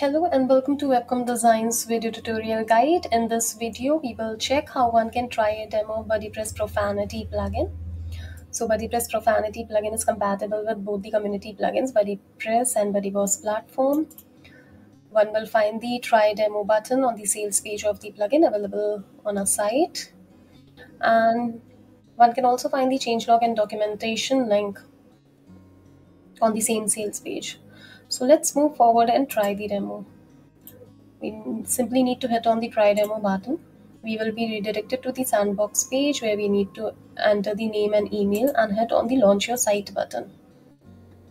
Hello and welcome to Webcom Design's video tutorial guide. In this video, we will check how one can try a demo of BuddyPress Profanity plugin. So BuddyPress Profanity plugin is compatible with both the community plugins, BuddyPress and BuddyBoss Platform. One will find the try demo button on the sales page of the plugin available on our site. And one can also find the changelog and documentation link on the same sales page. So let's move forward and try the demo. We simply need to hit on the try demo button. We will be redirected to the sandbox page where we need to enter the name and email and hit on the launch your site button.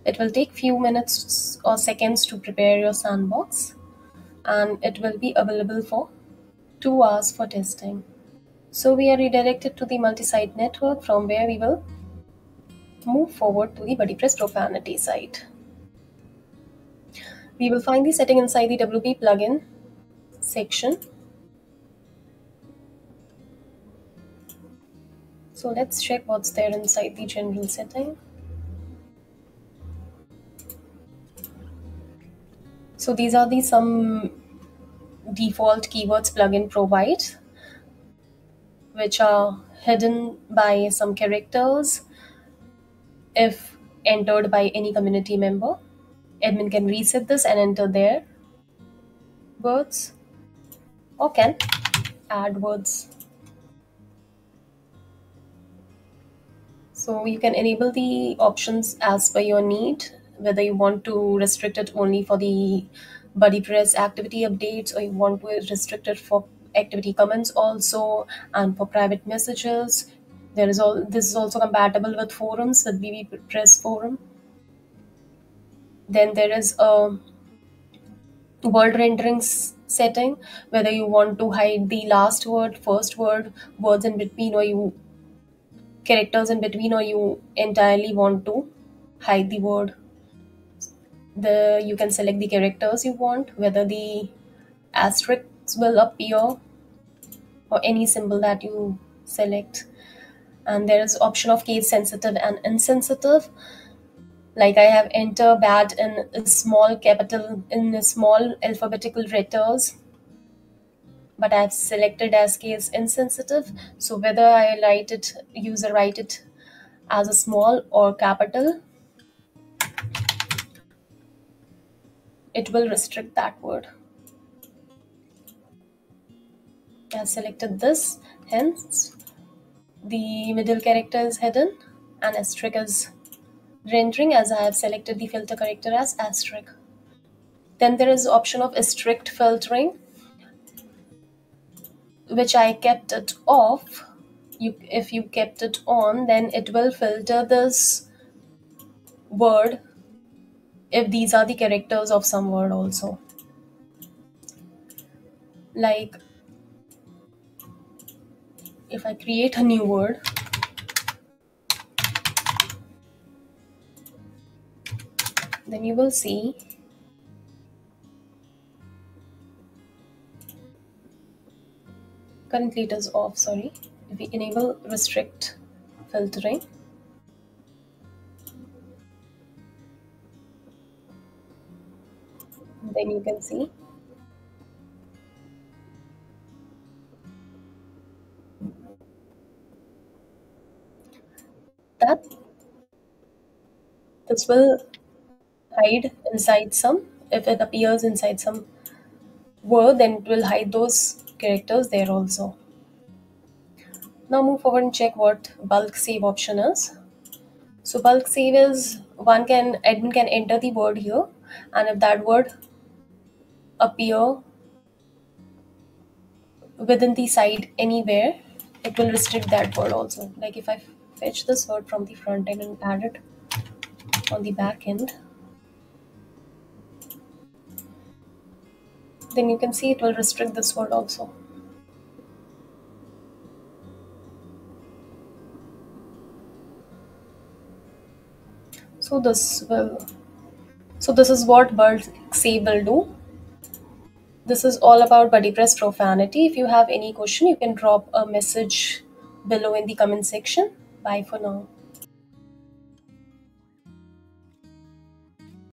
It will take few minutes or seconds to prepare your sandbox, and it will be available for 2 hours for testing. So we are redirected to the multi-site network from where we will move forward to the BuddyPress Profanity site. We will find the setting inside the WP plugin section. So let's check what's there inside the general setting. So these are the some default keywords plugin provides, which are hidden by some characters if entered by any community member. Admin can reset this and enter their words or can add words. So you can enable the options as per your need, whether you want to restrict it only for the BuddyPress activity updates or you want to restrict it for activity comments also and for private messages. This is also compatible with forums, with BuddyPress forum. Then there is a word rendering setting, whether you want to hide the last word, first word, words in between, or characters in between, or you entirely want to hide the word. You can select the characters you want, whether the asterisks will appear or any symbol that you select. And there is option of case sensitive and insensitive. Like I have entered bad in small alphabetical letters, but I've selected as case insensitive. So whether I user write it as a small or capital, it will restrict that word. I have selected this, hence the middle character is hidden and asterisk is rendering, as I have selected the filter character as asterisk. Then there is option of strict filtering, which I kept it off. If you kept it on, then it will filter this word if these are the characters of some word also. Like if I create a new word, then you will see currently it is off, sorry. If we enable restrict filtering, then you can see that this will hide inside some, if it appears inside some word, then it will hide those characters there also. Now move forward and check what bulk save option is. So bulk save is admin can enter the word here, and if that word appear within the site anywhere, it will restrict that word also. Like if I fetch this word from the front end and add it on the back end, then you can see it will restrict this word also. So this is what bulk save will do. This is all about BuddyPress Profanity. If you have any question, you can drop a message below in the comment section. Bye for now.